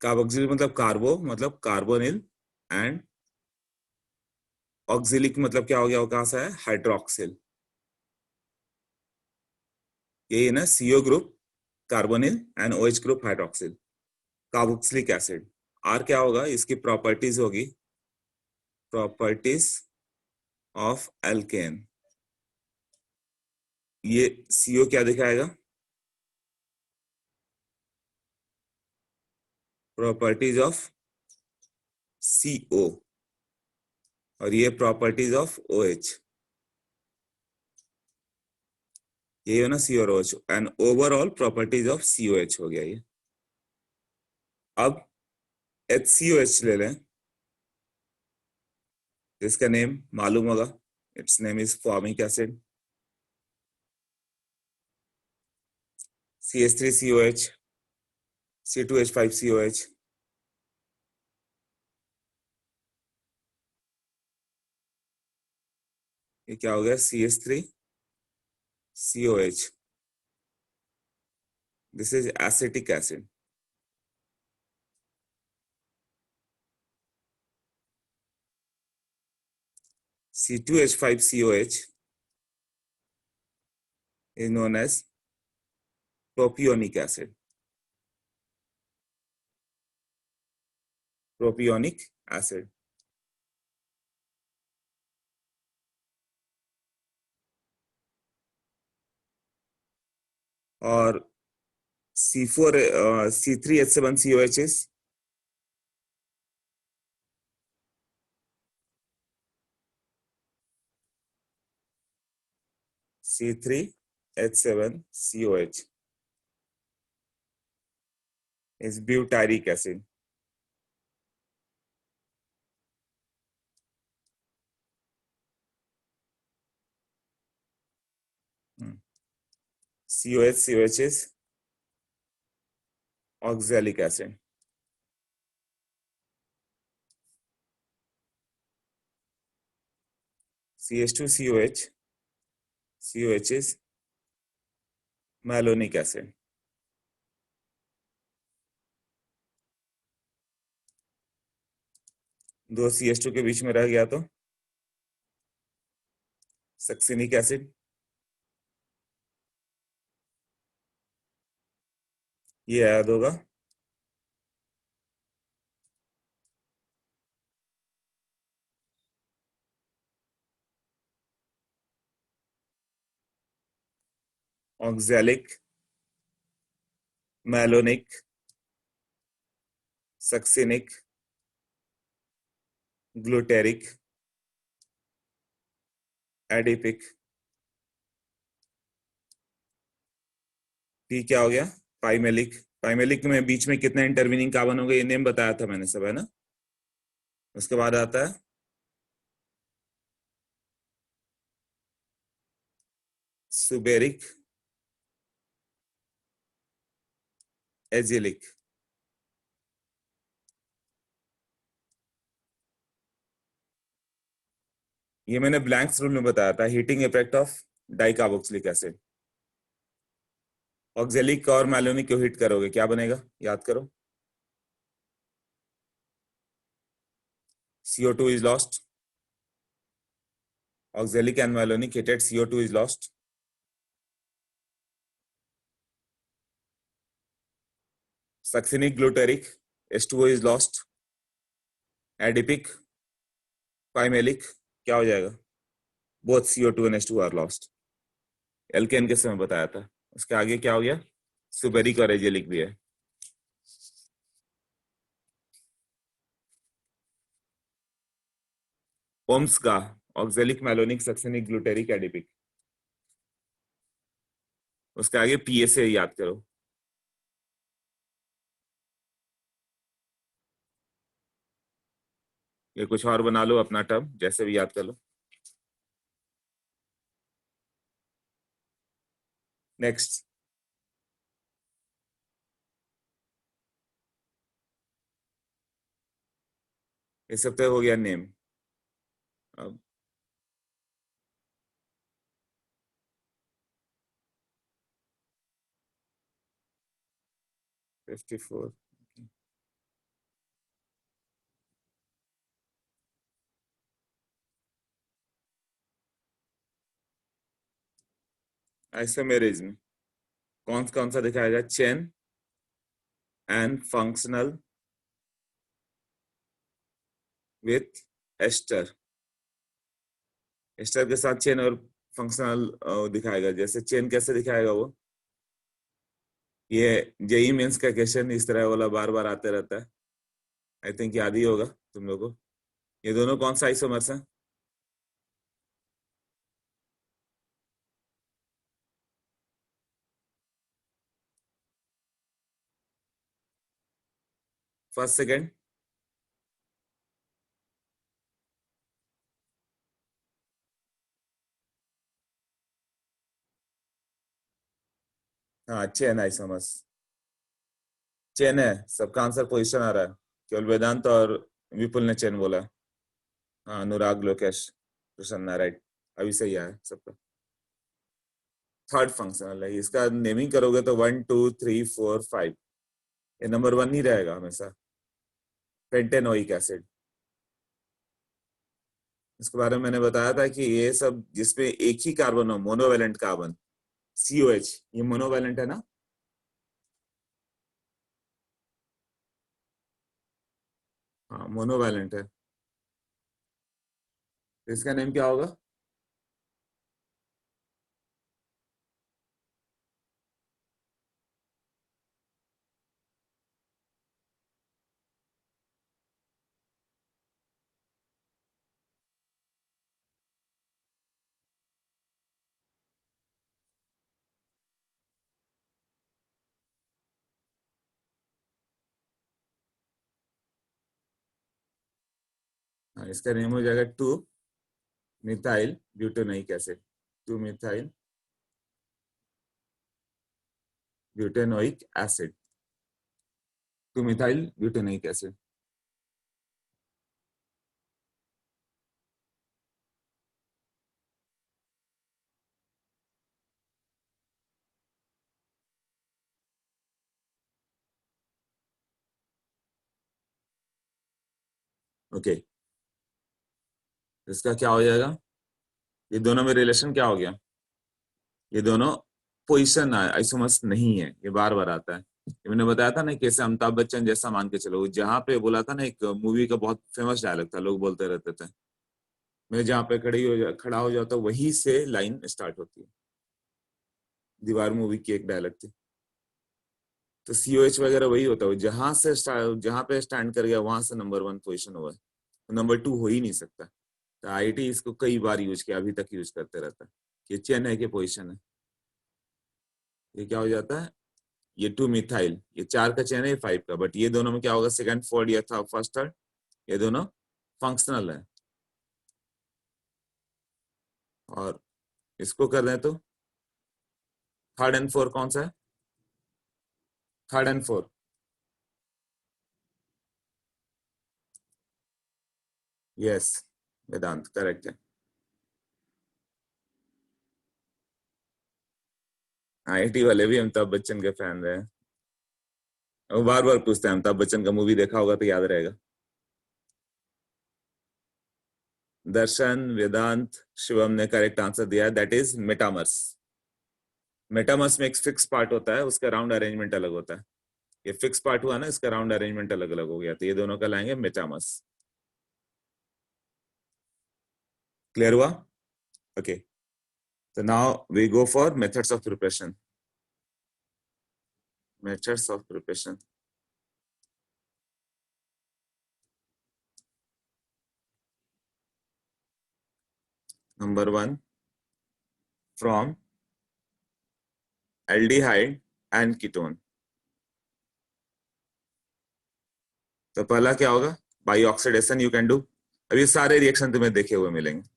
Carboxylic मतलब कार्बो मतलब carbonyl, and ऑक्सिलिक मतलब क्या हो गया, वो कहां से है, हाइड्रोक्सिल। यही है ना, CO group carbonyl and OH group hydroxyl, carboxylic acid. R क्या होगा, इसकी प्रॉपर्टीज होगी, प्रॉपर्टीज ऑफ एल्केन। ये सीओ क्या दिखाएगा, प्रॉपर्टीज ऑफ सीओ, और ये प्रॉपर्टीज ऑफ ओएच। ये है ना सी और OH, and overall properties of COH हो गया ये। अब HCOH ले लें, जिसका नेम मालूम होगा, it's name is formic acid. CH3COH, C2H5COH, ये क्या हो गया, CH3COH, this is acetic acid. C2H5COH is known as propionic acid, propionic acid। और C3H7COH is C3H7COH is butyric acid। COH is oxalic acid। CH2COH is malonic acid। दो CH2 के बीच में रह गया तो सक्सिनिक एसिड, ये याद होगा। Oxalic, malonic, succinic, glutaric, adipic. P क्या हो गया, पाइमेलिक। पाइमेलिक में बीच में कितने इंटरवीनिंग कार्बन हो गए, ये नेम बताया था मैंने सब, है ना। उसके बाद आता है सुबेरिक, एजिलिक। ये मैंने ब्लैंक्स रूल में बताया था, heating effect of dicarboxylic acid. Oxalic और मैलोनिक को हिट करोगे क्या बनेगा, याद करो। CO2 is lost, oxalic and malonic heated CO2 is lost, succinic glutaric H2O is lost, adipic pymalic क्या हो जाएगा, both CO2 and H2 are lost। Alkane के समय बताया था। उसके आगे क्या हो गया, सुबेरिक और एजेलिक भी है। ओम्स का oxalic, malonic, succinic, glutaric, adipic. उसके आगे PSA याद करो। ये कुछ और बना लो अपना टर्म, जैसे भी याद कर लो। नेक्स्ट, इस हफ्ते हो गया नेम। अब 54 आइसोमेरिज में कौन कौन सा दिखाएगा? Chain and functional with ester. Ester के साथ चेन और फंक्शनल दिखाएगा। जैसे चेन कैसे दिखाएगा वो, ये जेई मेंस का क्वेश्चन इस तरह वाला बार बार आते रहता है, आई थिंक याद ही होगा तुम लोगों को। ये दोनों कौन सा आइसोमर्स हैं? First second? हाँ, चेन आइसोमर्स। चेन है, सबका आंसर पोजीशन आ रहा है। केवल वेदांत और विपुल ने चेन बोला। हाँ, अनुराग, लोकेश, प्रसन्ना, राइट। अभी सही आया सबका। थर्ड फंक्शनल है, इसका नेमिंग करोगे तो 1 2 3 4 5, ये नंबर 1 ही रहेगा हमेशा। पेंटेनोइक एसिड, इसके बारे में मैंने बताया था कि ये सब जिसमें एक ही कार्बन हो, मोनोवेलेंट कार्बन, COH, ये मोनोवेलेंट है ना? हाँ, मोनोवेलेंट है। तो इसका नेम क्या होगा? हाँ, इसका नेम हो जाएगा 2 methyl butanoic acid. 2 methyl butanoic acid. 2 methyl butanoic acid. Okay, इसका क्या हो जाएगा? ये दोनों में रिलेशन क्या हो गया? ये दोनों पोजिशन आइसोमर्स नहीं है, ये बार बार आता है। ये मैंने बताया था ना, कैसे अमिताभ बच्चन जैसा मान के चलो। जहां पे बोला था ना, एक मूवी का बहुत फेमस डायलॉग था, लोग बोलते रहते थे, मैं जहाँ पे खड़ा हो जाता हूँ वहीं से लाइन स्टार्ट होती है। दीवार मूवी की एक डायलॉग थी। तो COH वगैरह वही होता है, जहां पे स्टैंड कर गया वहां से नंबर 1 पोजीशन हुआ है, तो नंबर 2 हो ही नहीं सकता। तो IIT इसको कई बार यूज किया, अभी तक यूज करते रहता है कि चेन है कि पोजीशन है। ये क्या हो जाता है? ये 2 मिथाइल, ये 4 का चेन है, ये 5 का, बट ये दोनों में क्या होगा? सेकंड फोर्ड या था फर्स्ट थर्ड, ये दोनों फंक्शनल है। और इसको कर दें तो थर्ड एंड फोर कौन सा है? Third and four, yes, Vedant correct है। IIT वाले भी अमिताभ बच्चन के फैन रहे हैं। वो बार बार पूछते हैं, अमिताभ बच्चन का मूवी देखा होगा तो याद रहेगा। दर्शन, वेदांत, शिवम ने करेक्ट आंसर दिया, दैट इज मेटामर्स। मेटामर्स में एक फिक्स पार्ट होता है, उसका राउंड अरेंजमेंट अलग होता है। ये फिक्स पार्ट हुआ ना, इसका राउंड अरेंजमेंट अलग अलग हो गया, तो ये दोनों का लाएंगे मेटामर्स। क्लियर हुआ? Okay, so now we go for methods of preparation. Methods of preparation. Number 1, from aldehyde and ketone. तो पहला क्या होगा? By oxidation you can do. अब ये सारे रिएक्शन तुम्हें देखे हुए मिलेंगे।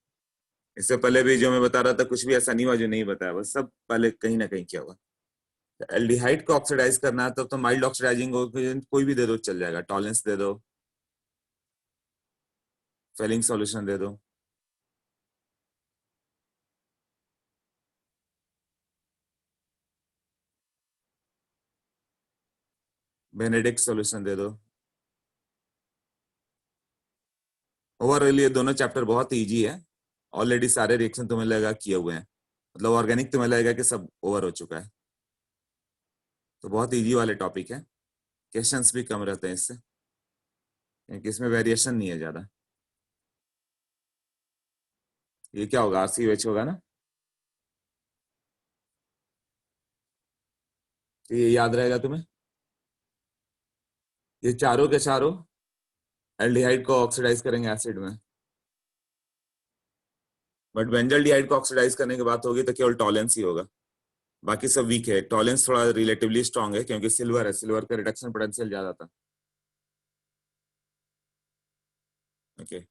इससे पहले भी जो मैं बता रहा था, कुछ भी ऐसा नहीं हुआ जो नहीं बताया, बस सब पहले कहीं ना कहीं किया हुआ। एल्डिहाइड को ऑक्सीडाइज करना है, तब तो माइल्ड ऑक्सीडाइजिंग कोई भी दे दो चल जाएगा। टॉलेंस दे दो, फेलिंग सॉल्यूशन दे दो, बेनेडिक्ट सॉल्यूशन दे दो। ओवरऑल ये दोनों चैप्टर बहुत इजी है, ऑलरेडी सारे रिएक्शन तुम्हें लगा किए हुए हैं। मतलब ऑर्गेनिक तुम्हें लगेगा कि सब ओवर हो चुका है। तो बहुत इजी वाले टॉपिक है, क्वेश्चंस भी कम रहते हैं इससे, क्योंकि इसमें वेरिएशन नहीं है ज्यादा। ये क्या होगा, RCOH होगा ना। तो ये याद रहेगा तुम्हें। ये चारों के चारों एल्डिहाइड को ऑक्सीडाइज करेंगे एसिड में, बट बेंजल्डिहाइड को ऑक्सीडाइज करने की बात होगी तो केवल टॉलेंस ही होगा, बाकी सब वीक है। टॉलेंस थोड़ा रिलेटिवली स्ट्रांग है क्योंकि सिल्वर है, सिल्वर का रिडक्शन पोटेंशियल ज्यादा था। ओके।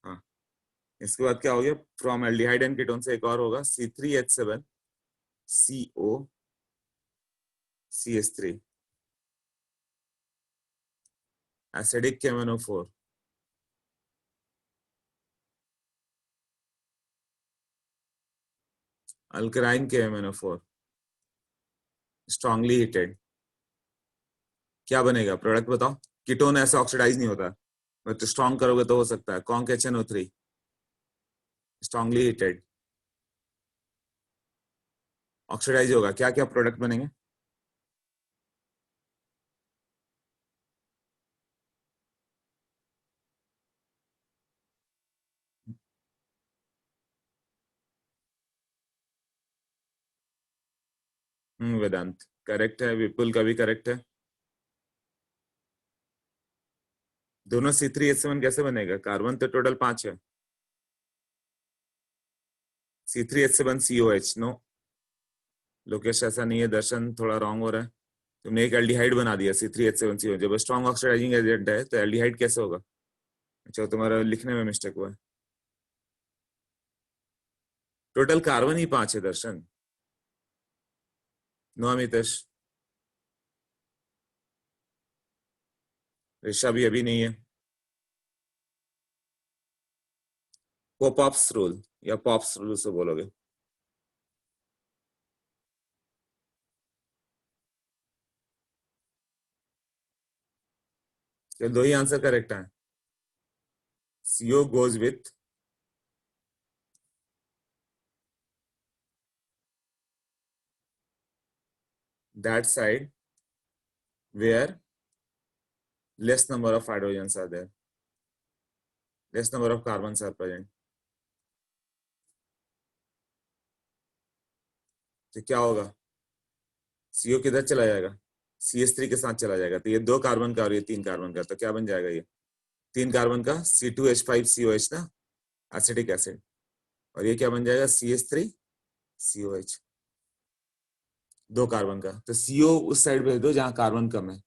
हाँ, इसके बाद क्या हो गया, फ्रॉम एल्डिहाइड एंड कीटोन से एक और होगा C3H7COCH3, acidic KMnO4, अल्कराइन KMnO4, strongly heated. क्या बनेगा, प्रोडक्ट बताओ। कीटोन ऐसे ऑक्सीडाइज नहीं होता, तो स्ट्रॉन्ग करोगे तो हो सकता है। Conc HNO3, strongly heated, oxidise होगा। क्या क्या प्रोडक्ट बनेंगे। वेदांत करेक्ट है, विपुल का भी करेक्ट है। दोनों C3H7 कैसे बनेगा, कार्बन तो टोटल 5 है। C3H7COH, नो, लोकेश ऐसा नहीं है, दर्शन थोड़ा रॉन्ग हो रहा है। तुमने एक एल्डिहाइड बना दिया C3H7COH, जब स्ट्रॉन्ग ऑक्सीडाइजिंग एजेंट है तो एल्डिहाइड कैसे होगा। अच्छा, तुम्हारा लिखने में मिस्टेक हुआ है। टोटल कार्बन ही 5 है दर्शन। नो अमितेश, ऋषा भी अभी नहीं है। पॉप्स रूल या पॉप्स रूल से बोलोगे। ये दो ही आंसर करेक्ट है। CO goes with that side where less number of hydrogens are there, less number of carbons are present। तो क्या होगा, CO किधर चला जाएगा, CH3 के साथ चला जाएगा। तो ये 2 कार्बन का और ये 3 कार्बन का, तो क्या बन जाएगा, ये 3 कार्बन का C2H5COH ना, एसिटिक एसिड। और ये क्या बन जाएगा, CH3COH, 2 कार्बन का। तो CO उस साइड भेज दो जहां कार्बन कम है,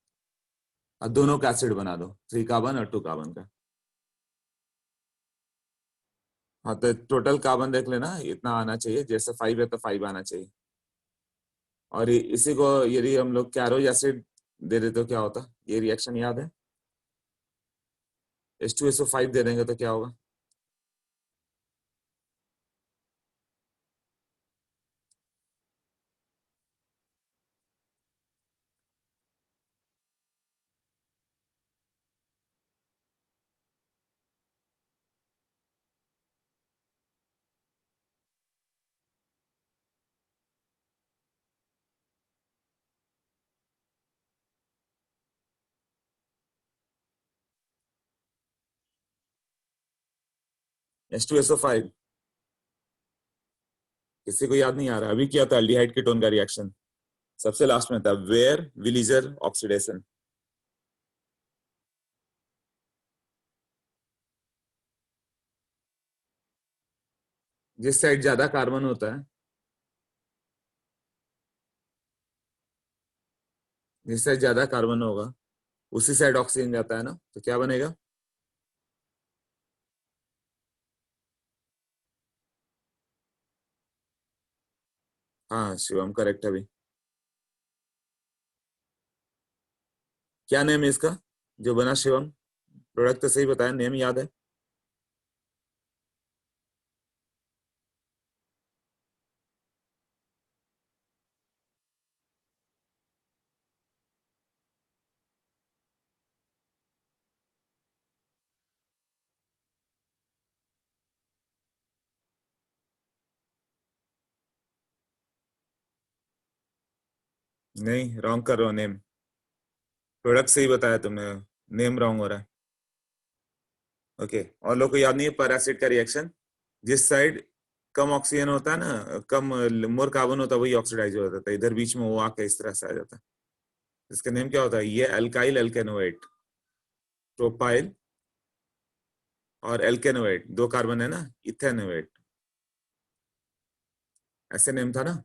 और दोनों का एसिड बना दो, 3 कार्बन और 2 कार्बन का। हाँ, तो टोटल कार्बन देख लेना, इतना आना चाहिए, जैसे 5 है तो 5 आना चाहिए। और इसी को यदि हम लोग कैरोज एसिड दे देते तो क्या होता, ये रिएक्शन याद है। H2SO5 दे देंगे तो क्या होगा। H2SO5 किसी को याद नहीं आ रहा, अभी क्या था एल्डिहाइड कीटोन का रिएक्शन, सबसे लास्ट में था, वेयर विलीजर ऑक्सीडेशन। जिस साइड ज्यादा कार्बन होता है, जिस साइड ज्यादा कार्बन होगा उसी साइड ऑक्सीजन जाता है ना, तो क्या बनेगा। हाँ शिवम करेक्ट है अभी। क्या नेम है इसका जो बना शिवम, प्रोडक्ट तो सही बताया, नेम याद है। नहीं, रॉन्ग कर रहे हो नेम। प्रोडक्ट सही बताया तुमने, नेम रॉन्ग हो रहा है। ओके, और लोग को याद नहीं है पर एसिड का रिएक्शन, जिस साइड कम ऑक्सीजन होता है ना, कम मोर कार्बन होता है, वही ऑक्सीडाइज हो जाता है, इधर बीच में वो आके इस तरह से आ जाता है। इसका नेम क्या होता है? ये अल्काइल एल्केनोएट, प्रोपाइल और एल्केनोएट, दो कार्बन है ना, इथेनोएट, ऐसे नेम था ना।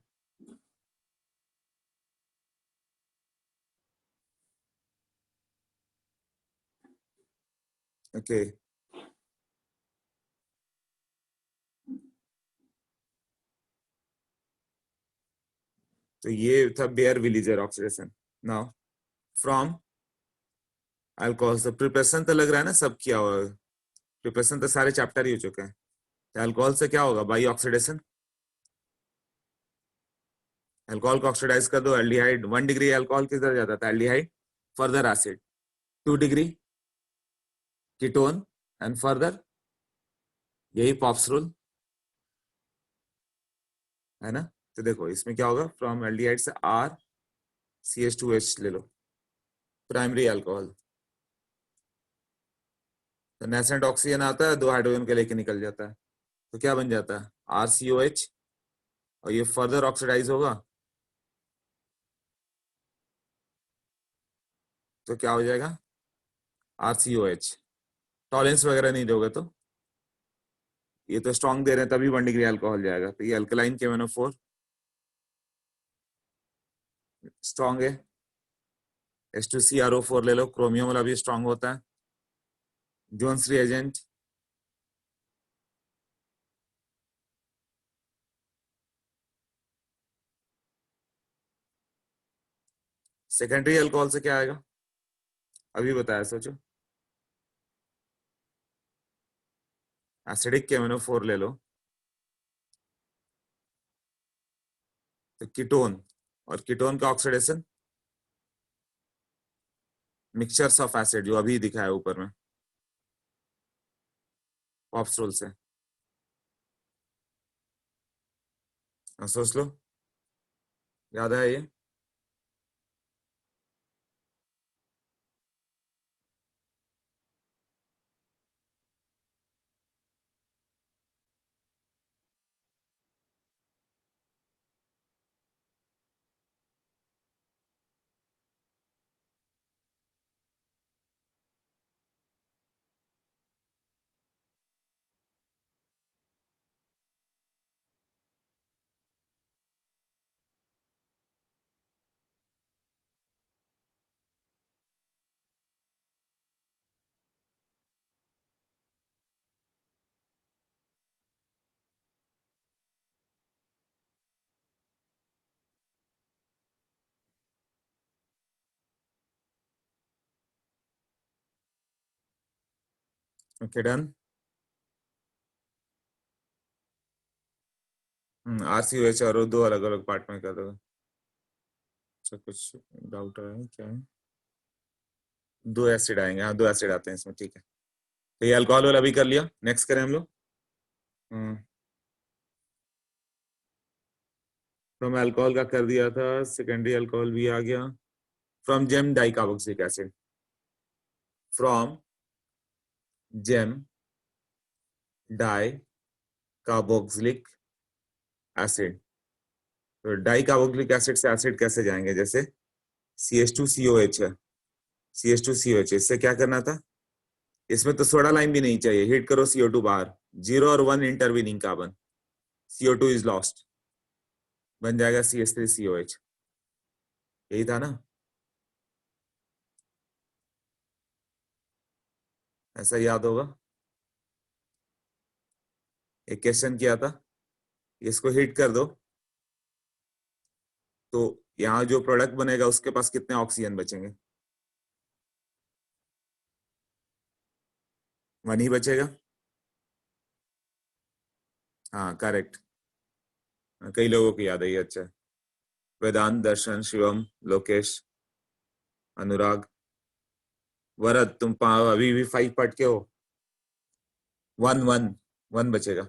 ओके, तो ये था Baeyer Villiger oxidation. Now from alcohol, preparation तो लग रहा है ना सब किया हुआ है, प्रिपरेशन तो सारे चैप्टर ही हो चुके हैं। तो अल्कोहल से क्या होगा? बाई ऑक्सीडेशन, अल्कोहल को ऑक्सीडाइज कर दो, एल्डिहाइड 1 डिग्री अल्कोहल किधर जाता था? Aldehyde, further acid 2 degree ketone, and further, यही पॉप्स रूल है ना। तो देखो इसमें क्या होगा, फ्रॉम एल्डिहाइड से आर CH2H ले लो, प्राइमरी अल्कोहल, तो नेसेंट ऑक्सीजन आता है, दो हाइड्रोजन के लेके निकल जाता है, तो क्या बन जाता है? RCOH, और ये फर्दर ऑक्सीडाइज होगा तो क्या हो जाएगा? RCOH। टॉलेंस वगैरह नहीं दोगे तो, ये तो स्ट्रॉन्ग दे रहे हैं तभी 1 डिग्री अल्कोहल जाएगा, तो ये अल्कलाइन KMnO4 स्ट्रॉन्ग है। H2CrO4 ले लो, क्रोमियम वाला भी स्ट्रॉन्ग होता है। जोन्स रिएजेंट, सेकेंडरी अल्कोहल से क्या आएगा? अभी बताया, सोचो। एसिडिक KMnO4 ले लो, तो कीटोन, और कीटोन का ऑक्सीडेशन मिक्सचर्स ऑफ एसिड, जो अभी दिखा है ऊपर में पॉप्स रूल से। सोच लो, याद है ये? Okay done. RCOH और दो अलग अलग पार्ट में कर दो। अच्छा, कुछ डाउट है क्या है? दो एसिड आएंगे, हाँ दो एसिड आते हैं इसमें, ठीक है। तो ये अल्कोहल वाला भी कर लिया, नेक्स्ट करें हम लोग। फ्रॉम अल्कोहल का कर दिया था, सेकेंडरी अल्कोहल भी आ गया। From gem di carboxylic acid, from gem di carboxylic acid, तो डाई कार्बोक्सिलिक एसिड से एसिड कैसे जाएंगे? जैसे CH2COH है, CH2COH, इससे क्या करना था? इसमें तो सोडा लाइन भी नहीं चाहिए, हिट करो CO2 बाहर, 0 और 1 intervening carbon, CO2 is lost, बन जाएगा CH3COH। यही था ना, ऐसा याद होगा। एक क्वेश्चन किया था, इसको हिट कर दो तो यहाँ जो प्रोडक्ट बनेगा उसके पास कितने ऑक्सीजन बचेंगे? 1 ही बचेगा। हाँ करेक्ट, कई लोगों को याद है ये, अच्छा। वेदांत, दर्शन, शिवम, लोकेश, अनुराग, वरद, तुम अभी भी 5 पढ़ के हो। 1 बचेगा।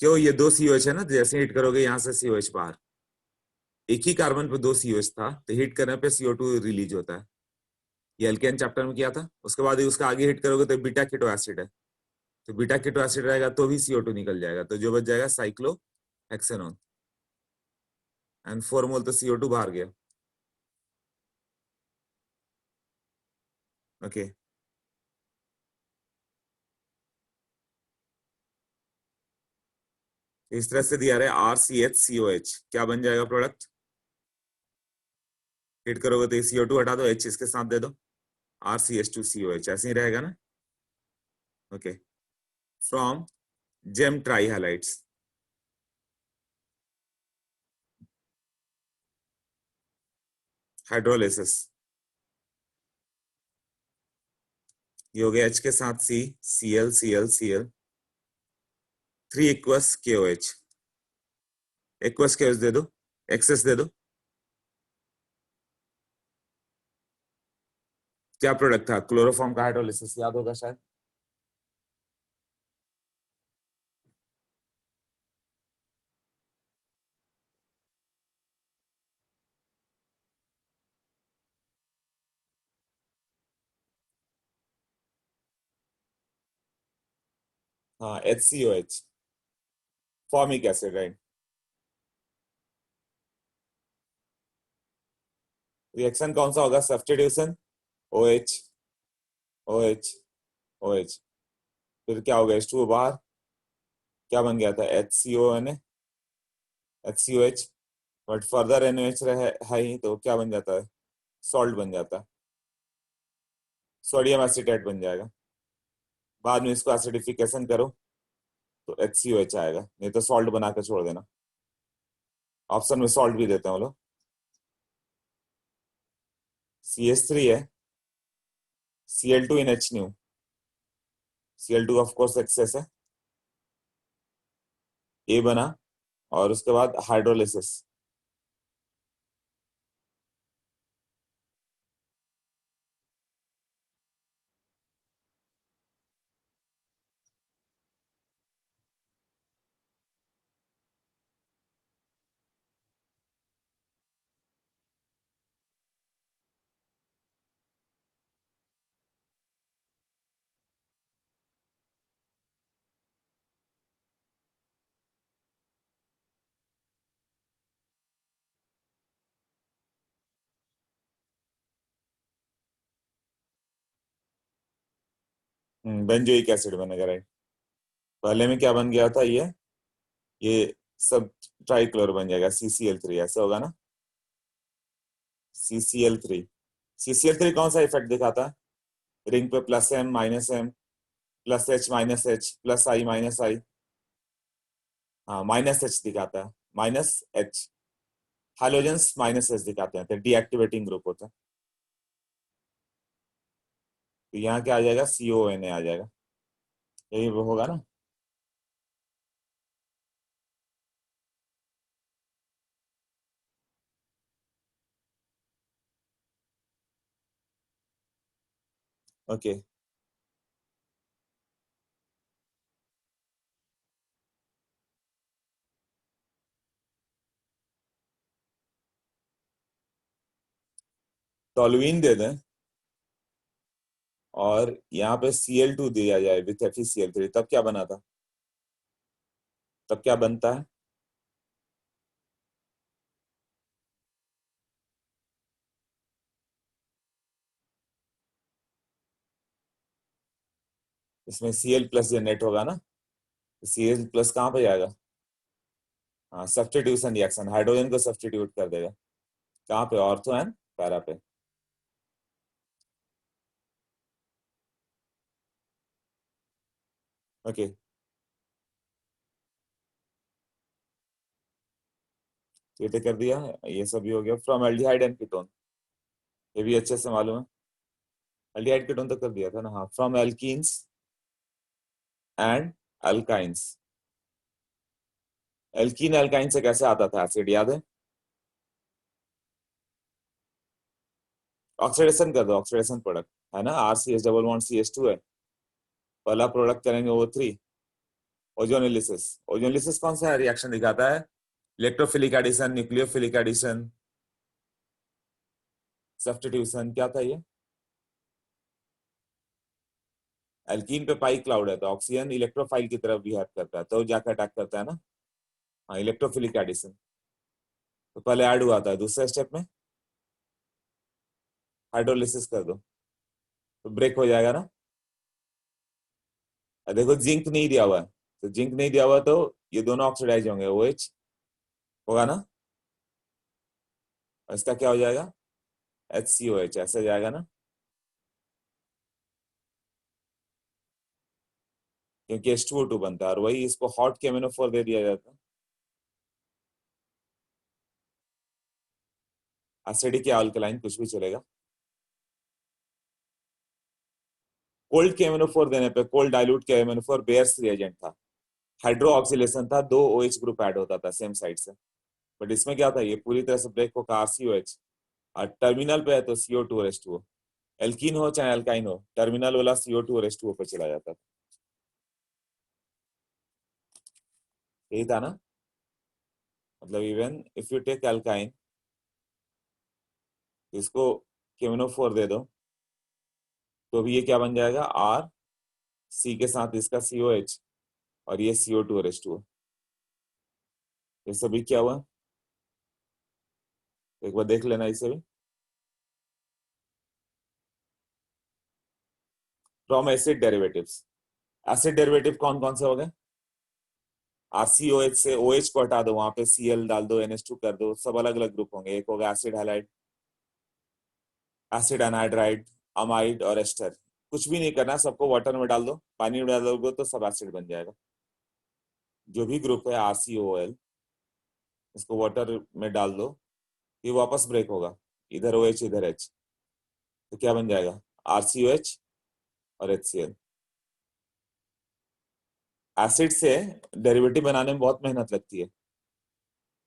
क्यों? ये दो COH है ना, जैसे हिट करोगे यहाँ से COH बाहर, एक ही कार्बन पे 2 COH था, तो हिट करने पे CO2 रिलीज होता है। ये एल्केन चैप्टर में किया था। उसके बाद उसका आगे हिट करोगे तो बीटा कीटो एसिड है, तो बीटा कीटो एसिड रहेगा तो भी CO2 निकल जाएगा, तो जो बच जाएगा साइक्लोहेक्सेनोन, एंड 4 मोल तो CO2 बाहर गया। ओके, इस तरह से दिया रहा है RCHCOH, क्या बन जाएगा प्रोडक्ट? हिट करोगे तो CO2 हटा दो, H इसके साथ दे दो, RCH2COH, ऐसे ही रहेगा ना। Okay, from gem tri halides, hydrolysis, ये हो गया H के साथ C, Cl, 3 aqueous KOH, aqueous KOH दे दो, एक्सेस दे दो। क्या प्रोडक्ट था? क्लोरोफॉर्म का हाइड्रोलिसिस, याद होगा शायद। हाँ, HCOH, formic acid, right. Reaction कौन सा होगा? सब्स्टिट्यूशन, OH, OH, OH, फिर क्या होगा? H2O बाहर, क्या बन गया था? HCOH, बट फर्दर NOH रहे है ही, तो क्या बन जाता है? सॉल्ट बन जाता है, सोडियम एसिटेट बन जाएगा। बाद में इसको एसिडिफिकेशन करो तो HCOH आएगा, नहीं तो सॉल्ट बना के छोड़ देना। ऑप्शन में सॉल्ट भी देते हैं वो लोग। CH3 है, Cl2 in H nu, Cl2 of course excess है, A बना, और उसके बाद हाइड्रोलिसिस। बेंजोइक एसिड बनेगा, राइट। पहले में क्या बन गया था? ये सब ट्राइक्लोर बन जाएगा, CCl3, ऐसा होगा ना। CCl3, CCl3 कौन सा इफेक्ट दिखाता है? रिंग पे +M -M, +H -H, +I -I। हाँ, -H दिखाता है, -H, हाइड्रोजन्स -H दिखाते हैं, तो डीएक्टिवेटिंग ग्रुप होता है। तो यहाँ क्या आ जाएगा? CONA आ जाएगा, यही वो होगा ना। ओके, टोलुइन दे दें और यहाँ पे Cl2 दिया जाए विथ FeCl3, तब क्या बना था? तब क्या बनता है? इसमें Cl+ जनरेट होगा ना, Cl+ कहाँ पे जाएगा? हाँ, सब्स्टिट्यूशन रिएक्शन, हाइड्रोजन को सब्स्टिट्यूट कर देगा, कहाँ पे? ऑर्थो एंड पैरा पे। ओके, ये तो कर दिया, ये सब भी हो गया। फ्रॉम एल्डिहाइड एंड कीटोन, ये भी अच्छे से मालूम है। एल्डिहाइड कीटोन तो कर दिया था ना। हाँ, from alkenes and alkynes, alkene alkyne से कैसे आता था एसिड, याद है? ऑक्सीडेशन कर दो, ऑक्सीडेशन प्रोडक्ट है ना, RCH डबल बॉन्ड CH2 है, पहला प्रोडक्ट करेंगे O3, ओजोनिलिसिस। ओजोनिलिसिस कौन सा रिएक्शन दिखाता है? Electrophilic addition, nucleophilic addition, substitution, क्या था ये? एल्कीन पे पाई क्लाउड है तो ऑक्सीजन इलेक्ट्रोफाइल की तरफ बिहेव करता है तो जाकर अटैक करता है ना। हाँ, इलेक्ट्रोफिलिक एडिशन। तो पहले ऐड हुआ था, दूसरे स्टेप में हाइड्रोलिसिस कर दो तो ब्रेक हो जाएगा ना। देखो जिंक नहीं दिया हुआ है, तो जिंक नहीं दिया हुआ तो ये दोनों ऑक्सीडाइज होंगे, OH होगा ना। और इसका क्या हो जाएगा? HCOH, ऐसे जाएगा ना, क्योंकि H2O2 बनता है और वही इसको हॉट KMnO4 दे दिया जाता है। एसिडिक या अल्कलाइन कुछ भी चलेगा। कोल्ड KMnO4 देने पे, cold dilute KMnO4 bears reagent था, हाइड्रो ऑक्सीलेशन था, दो OH ग्रुप ऐड होता था सेम साइड से। बट इसमें क्या था, ये पूरी तरह से ब्रेक होकर RCOH, और टर्मिनल पे है तो CO2 और H2O। एल्कीन हो चाहे अल्काइन हो, टर्मिनल वाला CO2 और H2O पे चला जाता था। यही था ना, मतलब even if you take alkyne, इसको KMnO4 दे दो तो भी ये क्या बन जाएगा, RC के साथ इसका COH, और ये CO2 और H2O। ये सभी क्या हुआ, एक बार देख लेना इसे भी। From acid derivatives, acid derivative कौन कौन से हो गए? RCOH से OH को हटा दो, वहां पे Cl डाल दो, NH2 कर दो, सब अलग अलग ग्रुप होंगे। एक होगा acid halide, acid anhydride, amide और एस्टर। कुछ भी नहीं करना, सबको वाटर में डाल दो, पानी में डाल दोगे तो सब एसिड बन जाएगा। जो भी ग्रुप है RCOL, इसको वाटर में डाल दो, ये वापस ब्रेक होगा, इधर OH इधर H, तो क्या बन जाएगा, RCOH और HCl। एसिड से डेरिवेटिव बनाने में बहुत मेहनत लगती है,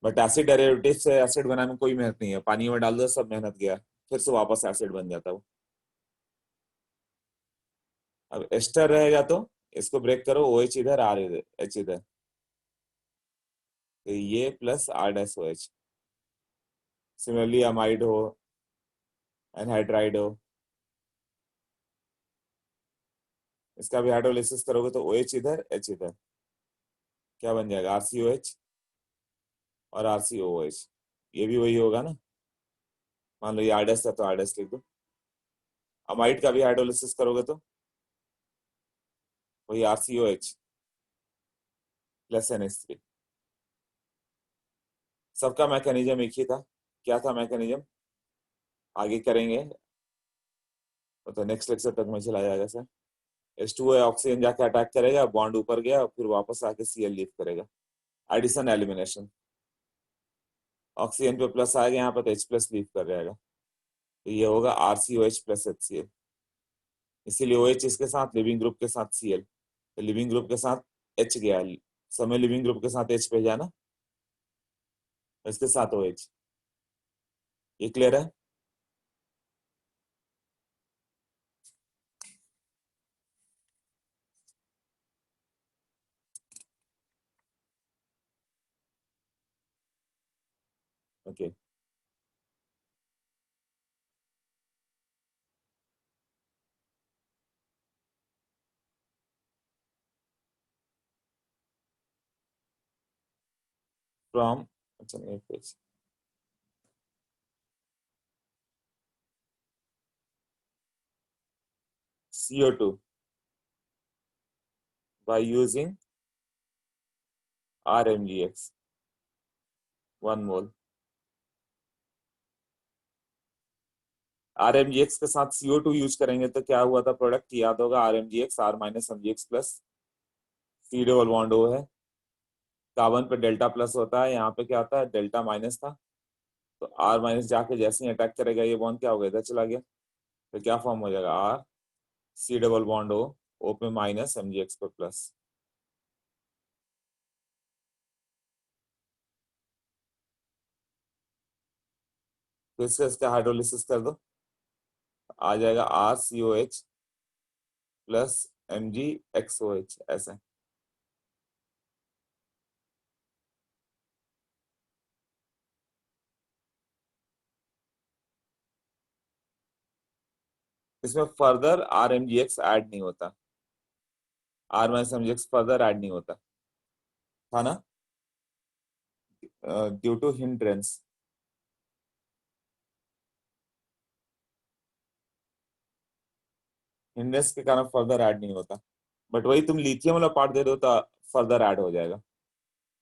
बट एसिड डेरिवेटिव से एसिड बनाने में कोई मेहनत नहीं है, पानी में डाल दो सब मेहनत गया, फिर से वापस एसिड बन जाता है वो। अब एस्टर रहेगा तो इसको ब्रेक करो, OH इधर R इधर H इधर, तो ये प्लस R-OH। सिमिलरली अमाइड हो, एनहाइड्राइड हो, इसका भी हाइड्रोलिसिस करोगे तो OH इधर H इधर, क्या बन जाएगा, RCOH और RCOH। ये भी वही होगा ना, मान लो ये R- था तो R- लिख दो। अमाइड का भी हाइड्रोलिसिस करोगे तो वही RCOH प्लस NH3। सबका मैकेनिज्म एक ही था, क्या था मैकेनिज्म, आगे करेंगे तो नेक्स्ट लेक्चर तक में चला जाएगा सर। H2O ऑक्सीजन जाके अटैक करेगा, बॉन्ड ऊपर गया, फिर वापस आके Cl लीव करेगा, एडिशन एलिमिनेशन। ऑक्सीजन पे प्लस आएगा यहाँ पे तो H प्लस लीव कर जाएगा, तो ये होगा RCOH प्लस HCl। इसीलिए OH इसके साथ, लिविंग ग्रुप के साथ Cl, तो लिविंग ग्रुप के साथ H गया, समय लिविंग ग्रुप के साथ H भेजा ना, इसके साथ OH। ये क्लियर है? ओके। फ्रॉम, अच्छा एक page, CO2 by using RMGX 1 mole. RMGX के साथ CO2 यूज करेंगे तो क्या हुआ था प्रोडक्ट, याद होगा, RMGX R minus MgX plus, C double bond O है, कार्बन पे डेल्टा प्लस होता है, यहाँ पे क्या आता है, डेल्टा माइनस था, तो R माइनस जाके जैसे ही अटैक करेगा ये बॉन्ड क्या हो गया, इधर चला गया, तो क्या फॉर्म हो जाएगा, C डबल बॉन्ड O पे माइनस MgX पे प्लस। तो इसका हाइड्रोलिसिस कर दो, आ जाएगा RCOH प्लस MgXOH ऐसे। इसमें further R M G X add नहीं होता, R minus M G X further add नहीं होता था ना, ड्यू टू हिंड्रेंस। हिंड्रेंस के कारण फर्दर ऐड नहीं होता, बट वही तुम लिथियम वाला पार्ट दे दो तो फर्दर ऐड हो जाएगा।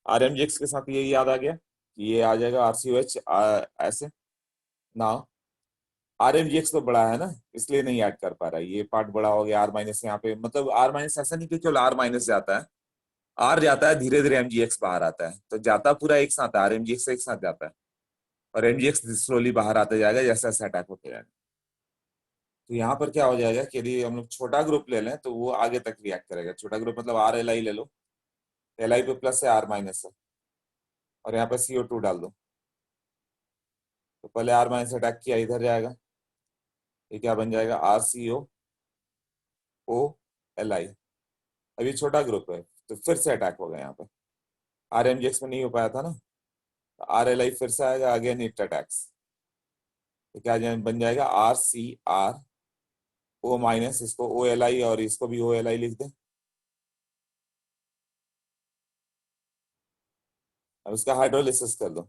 आर एम जी एक्स के साथ ये याद आ गया कि ये आ जाएगा आर सी ओ एच ऐसे ना। आर एम जी एक्स तो बड़ा है ना, इसलिए नहीं ऐड कर पा रहा है, ये पार्ट बड़ा हो गया। आर माइनस यहाँ पे मतलब आर माइनस ऐसा नहीं कि केवल आर माइनस जाता है, आर जाता है धीरे धीरे एम जी एक्स बाहर आता है, तो जाता पूरा एक साथ है, आर एम जी एक्स एक साथ जाता है और एम जी एक्स स्लोली बाहर आता जाएगा जैसे जैसे अटैक होते जाएगा। तो यहाँ पर क्या हो जाएगा कि यदि हम लोग छोटा ग्रुप ले लें तो वो आगे तक रिएक्ट करेगा। छोटा ग्रुप मतलब आर एल आई ले लो, एल आई पे प्लस है, आर माइनस है, और यहाँ पे सीओ टू डाल दो, तो पहले आर माइनस अटैक किया इधर जाएगा, ये क्या बन जाएगा आर सी ओ एल आई। अभी छोटा ग्रुप है तो फिर से अटैक होगा यहाँ पे, आर एम जी एक्स में नहीं हो पाया था ना, तो आर एल आई फिर से आएगा, अगेन इट अटैक्स, तो क्या बन जाएगा R C R O minus, इसको ओ एल आई और इसको भी ओ एल आई लिख दें। अब इसका हाइड्रोलिसिस कर दो,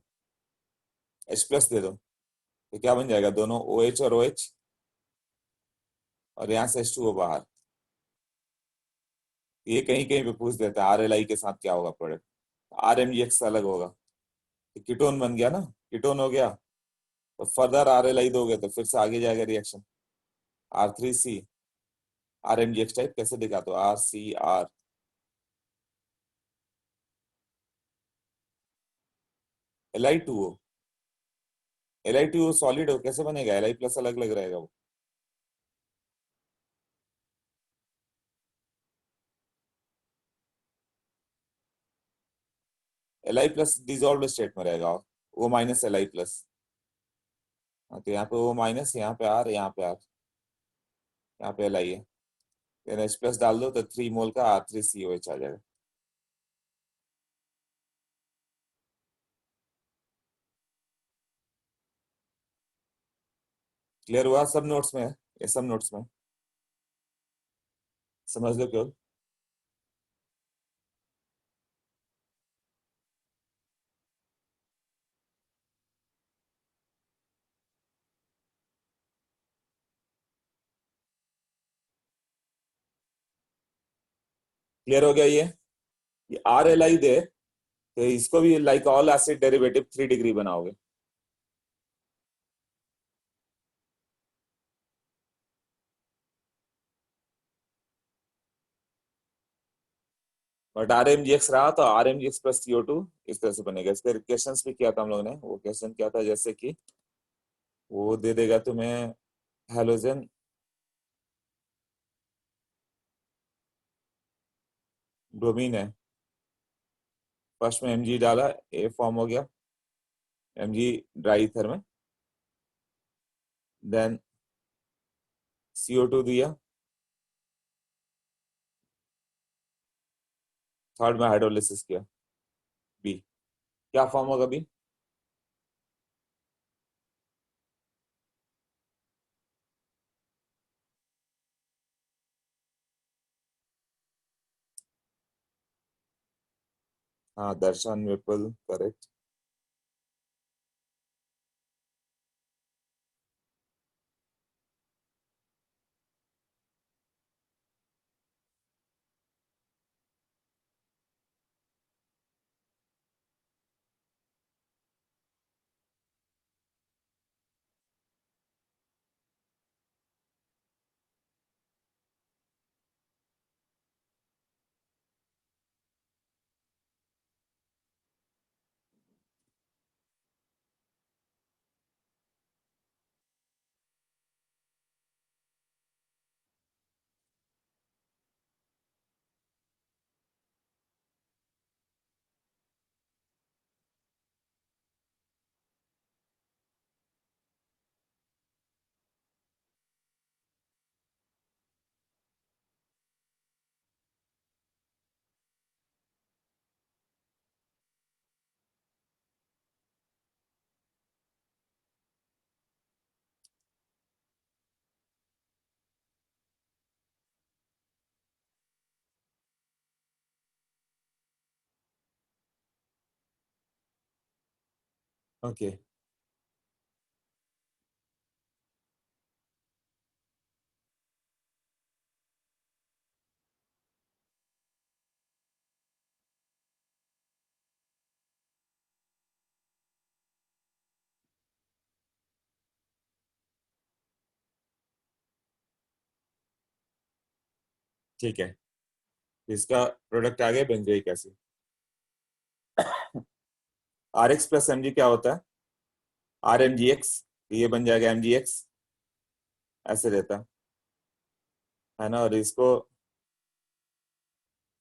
H प्लस दे दो, तो क्या बन जाएगा दोनों ओ एच और ओ एच, और यहाँ से H2O बाहर। ये कहीं कहीं पे पूछ देता है आर एल आई के साथ क्या होगा product, R M G X अलग होगा, तो कीटोन बन गया ना, कीटोन हो गया, तो फर्दर आर एल आई दोगे तो फिर से आगे जाएगा reaction, R three C, R M G X type कैसे दिखा, तो R C R L I two O, L I two O solid हो कैसे बनेगा, एल आई प्लस अलग लग रहेगा वो। L I plus dissolve state में रहेगा, O minus L I plus. हाँ, तो यहाँ पे ओ माइनस, यहाँ पे आर, यहाँ पे आर, यहाँ पे एल आई है, फिर एच प्लस डाल दो तो 3 मोल का R three C O H आ जाएगा। क्लियर हुआ, सब नोट्स में है, ये सब नोट्स में है। समझ लो क्यों। क्लियर हो गया ये आर एल आई दे, तो इसको भी like all acid derivative 3 degree बनाओगे। But R M G X रहा तो R M G X plus CO two इस तरह से बनेगा। इसके क्वेश्चन भी किया था हम लोगों ने, वो क्वेश्चन क्या था जैसे कि वो दे देगा तुम्हें हेलोजन, ब्रोमीन है, फर्स्ट में एम जी डाला, ए फॉर्म हो गया, एम जी ड्राई ईथर में, देन सीओ टू दिया, थर्ड में हाइड्रोलिसिस किया, बी, क्या फॉर्म होगा बी। हाँ दर्शन विपुल करेक्ट। ओके ठीक है, इसका प्रोडक्ट आ गया benzoic acid. R X plus M G क्या होता है? आर एम जी एक्स, ये बन जाएगा एम जी एक्स, ऐसे रहता है ना। और इसको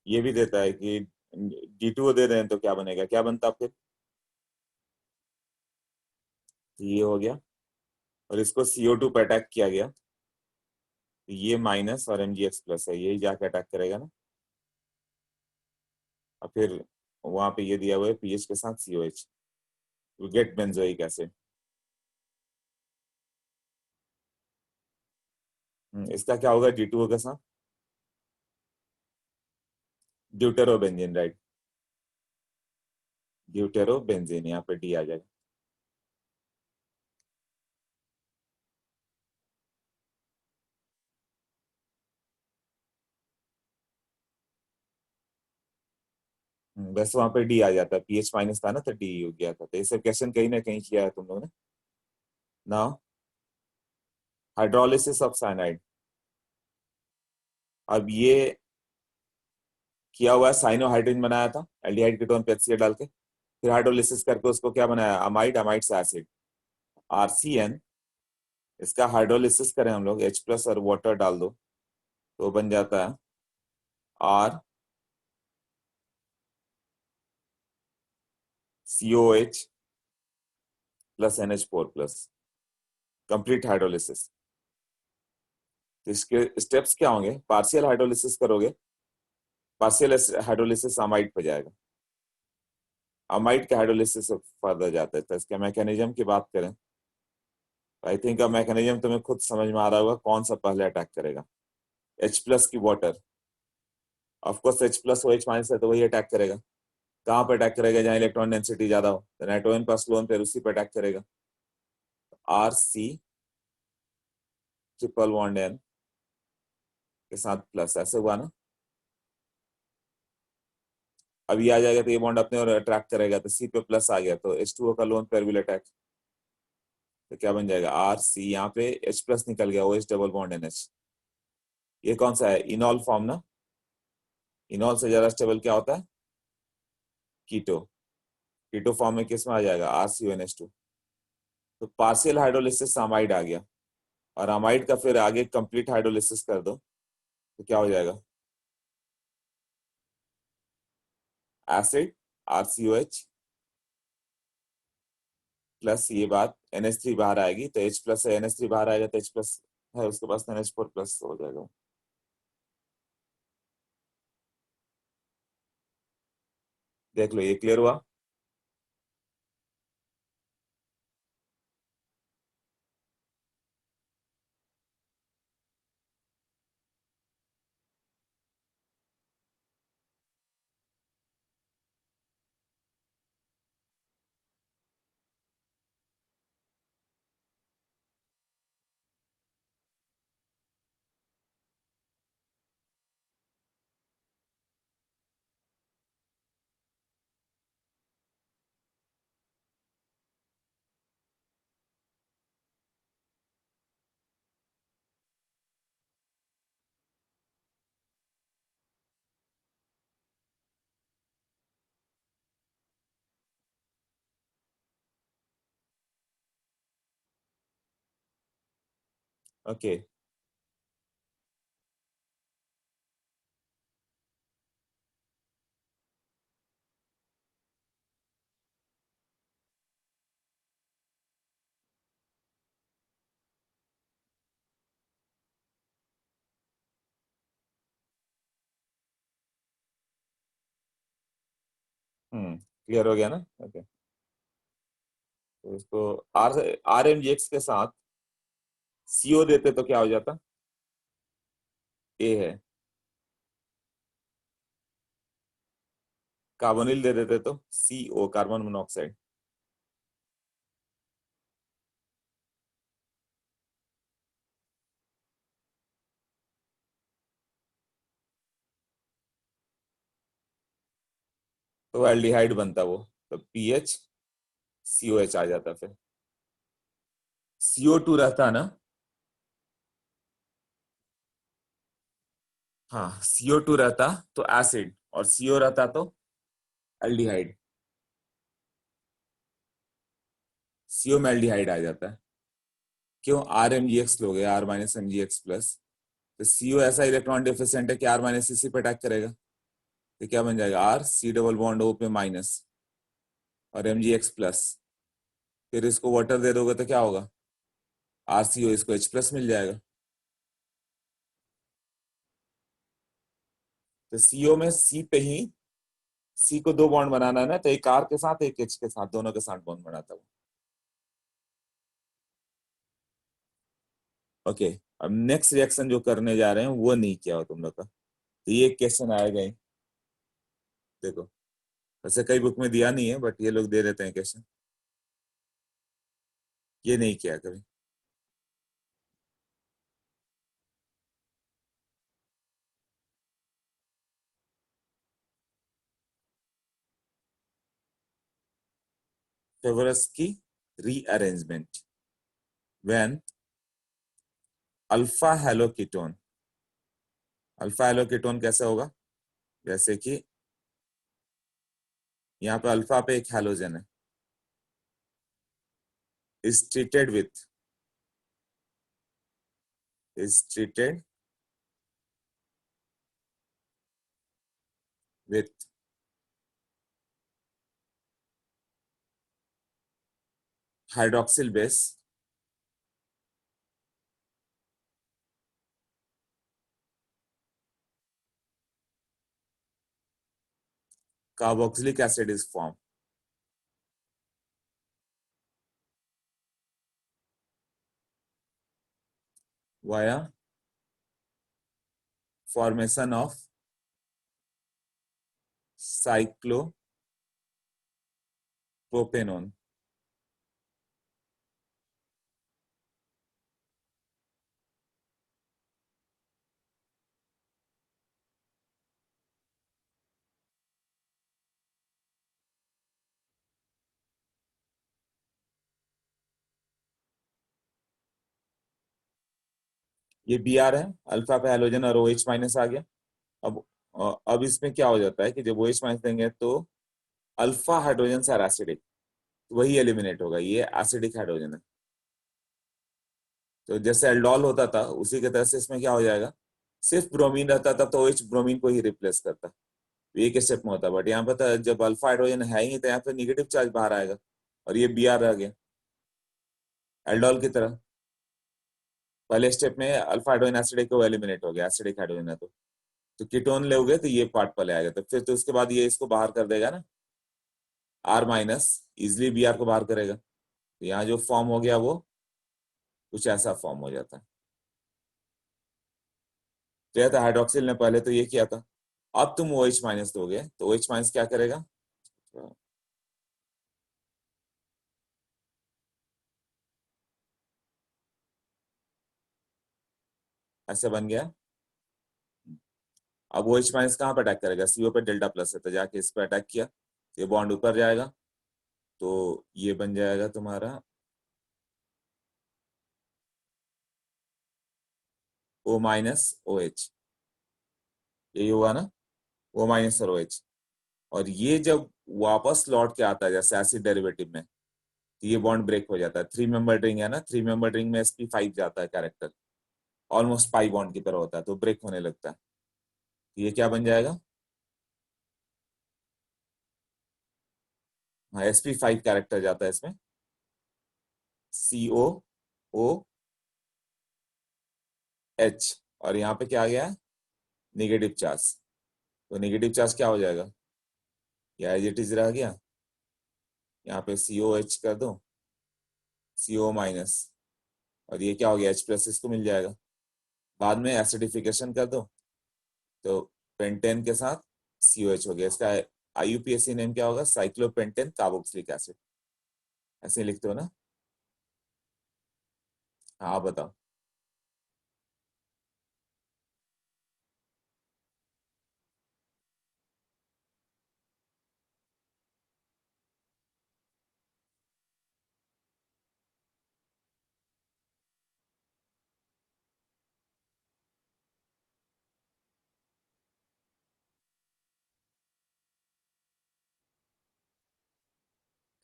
ये भी देता है कि डी टू दे रहे हैं तो क्या बनेगा, क्या बनता फिर? ये हो गया। और इसको सीओ टू पे अटैक किया गया, तो ये माइनस और एम जी एक्स प्लस है, यही जाके अटैक करेगा ना। और फिर वहां पे ये दिया हुआ है पीएच के साथ C O H, get benzoic acid. इसका क्या होगा डी टू के साथ? ड्यूटेरोबेंजीन, राइट, ड्यूटेरोबेंजीन, यहाँ पे डी आ जाएगा। वैसे वहां पे डी आ जाता है, पीएच माइनस था ना तो डी हो गया था, तो इसे क्वेश्चन कहीं ना कहीं किया है तुम लोगों ने ना। हाइड्रोलिसिस ऑफ साइनाइड, अब ये किया हुआ है, साइनोहाइड्रिन बनाया था एल्डिहाइड कीटोन पे HCl डाल के, फिर हाइड्रोलिसिस करके उसको क्या बनाया, अमाइड, अमाइड से एसिड, RCN। इसका हाइड्रोलिसिस करें हम लोग, H प्लस और वाटर डाल दो, तो बन जाता है RCOH plus NH4 plus, complete hydrolysis. तो इसके स्टेप्स क्या होंगे? पार्शियल हाइड्रोलिसिस करोगे, पार्शियल हाइड्रोलिसिस अमाइड पे जाएगा, अमाइड के हाइड्रोलिसिस से फर्दर जाता है। तो इसके मैकेनिज्म की बात करें, आई थिंक अब मैकेनिज्म तुम्हें खुद समझ में आ रहा होगा कौन सा पहले अटैक करेगा। H प्लस की water, of course H plus O H minus है तो वही अटैक करेगा। कहाँ पे अटैक करेगा? जहाँ इलेक्ट्रॉन डेंसिटी ज्यादा हो, तो नाइट्रोजन प्लस लोन फिर उसी पे अटैक करेगा। RC ट्रिपल बॉन्ड N के साथ प्लस, ऐसे हुआ ना। अब ये आ जाएगा तो ये बॉन्ड अपने और अट्रैक्ट करेगा, तो C पे प्लस आ गया, तो H2O का लोन पेयर विल अटैक, तो क्या बन जाएगा RC, यहाँ पे H प्लस निकल गया, OH डबल बॉन्ड NH। ये कौन सा है? इनॉल फॉर्म ना। इनॉल से ज्यादा स्टेबल क्या होता है? कीटो। कीटो फॉर्म में किस में आ जाएगा? RCONH2। तो पार्शियल हाइड्रोलिसिस अमाइड आ गया, और अमाइड का फिर आगे कंप्लीट हाइड्रोलिसिस कर दो, तो क्या हो जाएगा? एसिड, RCOH प्लस, ये बात NH3 बाहर आएगी, तो H प्लस से NH3 बाहर आएगा, तो H प्लस है उसके पास, NH4 प्लस हो जाएगा। देख लो, ये क्लियर हुआ? ओके। क्लियर हो गया ना? ओके। तो इसको RMGX के साथ CO देते तो क्या हो जाता? A है। कार्बोनिल दे देते तो CO, कार्बन मोनोऑक्साइड। तो एल्डिहाइड बनता वो, तो पीएच सीओएच आ जाता। फिर CO2 रहता ना, हाँ CO2 रहता तो एसिड, और CO रहता तो एल्डिहाइड, CO में एल्डिहाइड आ जाता है। क्यों? आर एम जी एक्स लोगे, R minus M G X plus, तो CO ऐसा इलेक्ट्रॉन डिफिशिएंट है कि आर माइनस इसी पे अटैक करेगा, तो क्या बन जाएगा? R C double bond O पे माइनस और एम जी एक्स प्लस, फिर इसको वाटर दे दोगे तो क्या होगा? आर सी ओ, इसको H प्लस मिल जाएगा। तो CO में C पे ही, C को दो बॉन्ड बनाना है ना, तो एक R के साथ एक H के साथ, दोनों के साथ बॉन्ड बनाता हूँ। ओके, अब नेक्स्ट रिएक्शन जो करने जा रहे हैं वो नहीं किया हो तुम लोग का, तो ये क्वेश्चन आएगा ही। देखो, वैसे कई बुक में दिया नहीं है, बट ये लोग दे देते हैं क्वेश्चन, ये नहीं किया कभी। फेवरस की रीअरेंजमेंट, व्हेन अल्फा हेलोकीटोन, अल्फा हेलोकीटोन कैसे होगा? जैसे कि यहाँ पे अल्फा पे एक हेलोजन है, is treated with, is treated with hydroxyl base, carboxylic acid is formed via formation of cyclopropanone। ये बी आर है, अल्फा पे हाइड्रोजन और ओ एच माइनस आ गया। अब अब इसमें क्या हो जाता है कि जब ओ एच माइनस देंगे तो अल्फा हाइड्रोजन से एसिडिक, वही एलिमिनेट होगा, ये एसिडिक हाइड्रोजन है। तो जैसे एल्डोल होता था उसी के तरह से इसमें क्या हो जाएगा, सिर्फ ब्रोमीन रहता तब तो OH ब्रोमीन को ही रिप्लेस करता, एक स्टेप में होता। बट यहाँ पे तो जब अल्फा हाइड्रोजन है ही तो यहाँ पे निगेटिव चार्ज बाहर आएगा, और ये बी आर रह गया एल्डोल की तरह। पहले स्टेप में अल्फा हाइड्रोजन एसिडिक को एलिमिनेट हो गया, एसिडिक हाइड्रोजन है तो कीटोन लोगे तो ये पार्ट पहले आएगा, तो फिर तो उसके बाद ये इसको बाहर कर देगा ना, R minus easily B R को बाहर करेगा, तो यहाँ जो फॉर्म हो गया वो कुछ ऐसा फॉर्म हो जाता है। तो यह था हाइड्रोक्सिल ने पहले तो ये किया था, अब तुम ओ एच माइनस दोगे तो ओ एच माइनस क्या करेगा, ऐसे बन गया। अब ओ एच माइनस कहाँ पे अटैक करेगा, सीओ पे डेल्टा प्लस है, तो जाके इस पे अटैक किया, ये बॉन्ड ऊपर जाएगा, तो ये बन जाएगा तुम्हारा ओ माइनस ओ एच, यही होगा ना, ओ माइनस और ओ एच। और ये जब वापस लौट के आता है जैसे एसिड डेरिवेटिव में, तो ये बॉन्ड ब्रेक हो जाता है। थ्री मेंबर रिंग है ना, थ्री मेंबर रिंग में sp5 जाता है कैरेक्टर, ऑलमोस्ट पाई बॉन्ड की तरह होता है, तो ब्रेक होने लगता है। तो ये क्या बन जाएगा, हाँ sp5 कैरेक्टर जाता है इसमें, COOH, और यहाँ पे क्या आ गया, निगेटिव चार्ज, तो निगेटिव चार्ज क्या हो जाएगा, या एज इट इज रह गया, यहाँ पे COH कर दो, CO माइनस, और ये क्या हो गया, H प्लस इसको मिल जाएगा। बाद में एसिडिफिकेशन कर दो तो पेंटेन के साथ COH हो गया, इसका IUPAC नेम क्या होगा, साइक्लोपेंटेन कार्बोक्सिलिक एसिड, ऐसे ही लिखते हो ना। हाँ बताओ।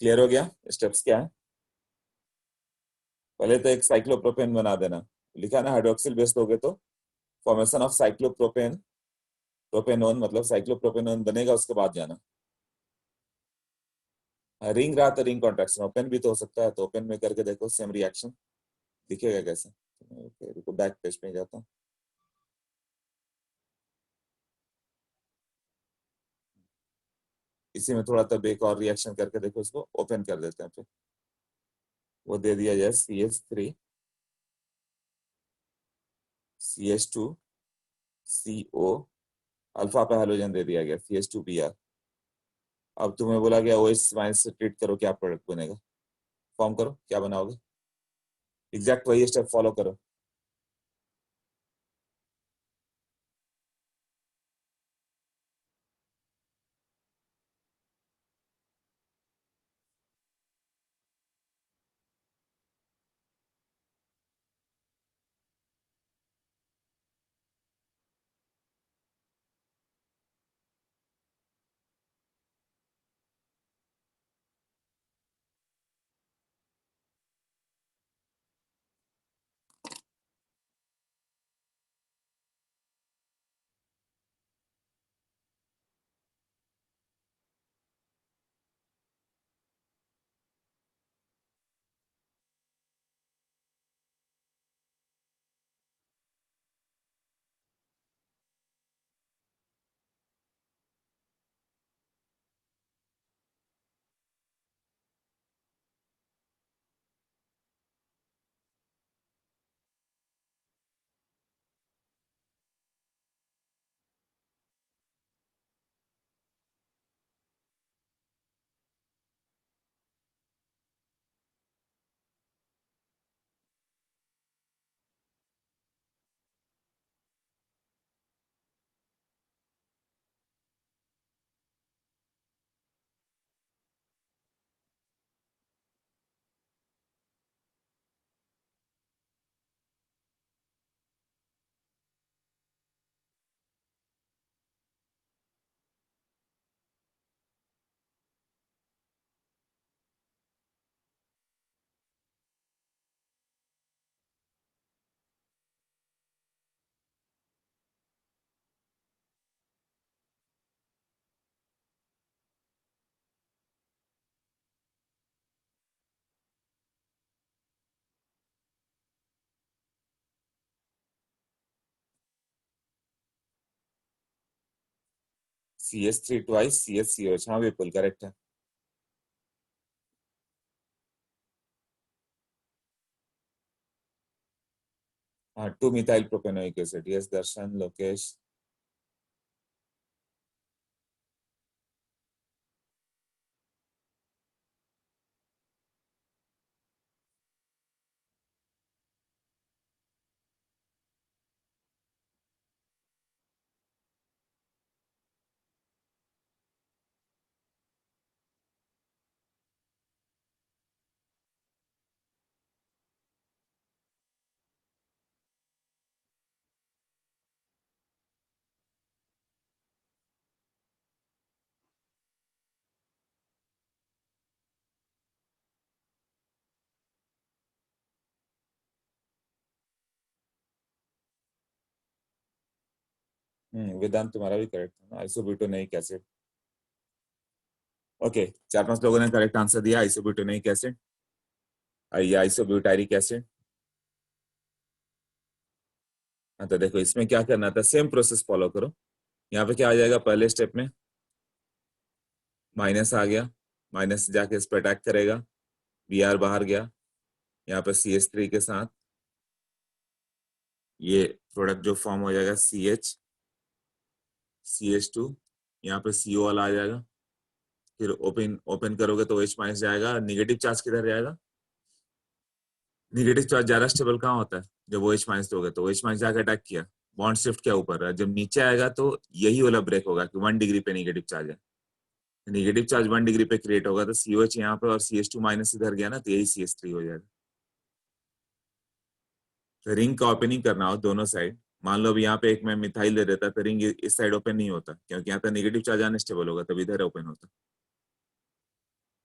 क्लियर हो गया? स्टेप्स क्या है? पहले तो एक साइक्लोप्रोपेन बना देना, लिखा ना हाइड्रोक्सिल बेस दोगे तो फॉर्मेशन ऑफ साइक्लोप्रोपेन, प्रोपेनोन मतलब साइक्लोप्रोपेनोन बनेगा, उसके बाद जाना। रिंग रहा तो रिंग कॉन्ट्रैक्शन, ओपन भी तो हो सकता है, तो ओपन में करके देखो सेम रिएक्शन दिखेगा कैसे। ओके रुको, बैक पेज पे जाता हूँ। इसी में थोड़ा तब एक और रिएक्शन करके देखो, इसको ओपन कर देते हैं फिर। वो दे दिया जाए CH3 CH2 CO, अल्फा पे हेलोजन दे दिया गया CH2Br। अब तुम्हें बोला गया OH माइनस से ट्रीट करो, क्या प्रोडक्ट बनेगा, फॉर्म करो, क्या बनाओगे? एग्जैक्ट वही स्टेप फॉलो करो। CH3 ट्वाइस CHCOH, हाँ बिल्कुल करेक्ट है। हाँ 2 मिथाइल प्रोपेनोइक एसिड, यस दर्शन लोकेश। वेदांत तुम्हारा भी करेक्ट है ना, आइसोब्यूटानोइक एसिड। ओके, चार पांच लोगों ने करेक्ट आंसर दिया, आइसोब्यूटानोइक एसिड, ये आइसोब्यूटारिक एसिड। हाँ तो देखो इसमें क्या करना था, सेम प्रोसेस फॉलो करो। यहाँ पे क्या आ जाएगा, पहले स्टेप में माइनस आ गया, माइनस जाके इस पर अटैक करेगा, Br बाहर गया, यहाँ पे CH3 के साथ ये प्रोडक्ट जो फॉर्म हो जाएगा CH2, यहाँ पे CO वाला आ जाएगा। फिर ओपन ओपन करोगे तो OH माइनस जाएगा, निगेटिव चार्ज किधर जाएगा? निगेटिव चार्ज ज्यादा स्टेबल कहाँ होता है, जब OH माइनस दोगे तो OH माइनस जाकर अटैक किया, बॉन्ड शिफ्ट क्या ऊपर है, जब नीचे आएगा तो यही वाला ब्रेक होगा कि 1 डिग्री पे निगेटिव चार्ज है। निगेटिव चार्ज 1 डिग्री पे क्रिएट होगा तो COH यहाँ पे और CH2 माइनस इधर गया ना, तो यही CH3 हो जाएगा। तो रिंग का ओपनिंग करना हो दोनों साइड, मान लो अभी यहाँ पे एक मैं मिथाइल दे देता तो रिंग इस साइड ओपन नहीं होता, क्योंकि यहाँ पे नेगेटिव चार्ज अनस्टेबल होगा, तब इधर ओपन होता।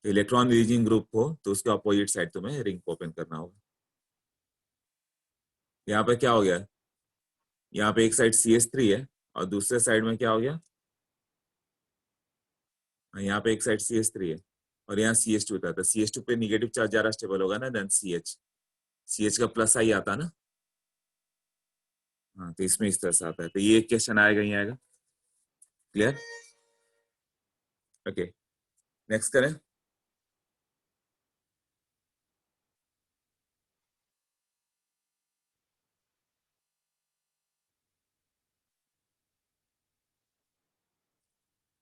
तो इलेक्ट्रॉन रिलीजिंग ग्रुप हो तो उसके अपोजिट साइड तुम्हें रिंग को ओपन करना होगा। यहाँ पे क्या हो गया, यहाँ पे एक साइड CH3 है और दूसरे साइड में क्या हो गया, यहाँ पे एक साइड CH3 है और यहाँ CH2 था, तो CH2 पे निगेटिव चार्ज ज्यादा स्टेबल होगा ना देन CH का प्लस आई आता ना। हाँ तो इसमें इस तरह से आता है, तो ये क्वेश्चन आएगा ही आएगा। क्लियर? ओके, नेक्स्ट करें।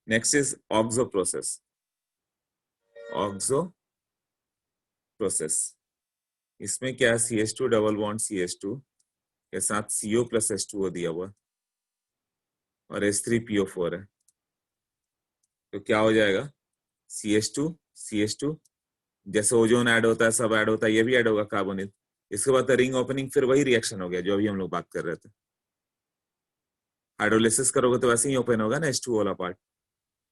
Next is oxo process. Oxo process, इसमें क्या है, CH2 डबल बॉन्ड CH2 के साथ CO प्लस H2O दिया हुआ और H3PO4 है। तो क्या हो जाएगा, CH2 जैसे ओजोन ऐड होता है सब ऐड होता है, ये भी ऐड होगा कार्बोनिल। इसके बाद रिंग ओपनिंग, फिर वही रिएक्शन हो गया जो अभी हम लोग बात कर रहे थे। हाइड्रोलिसिस करोगे तो वैसे ही ओपन होगा ना H2O वाला पार्ट।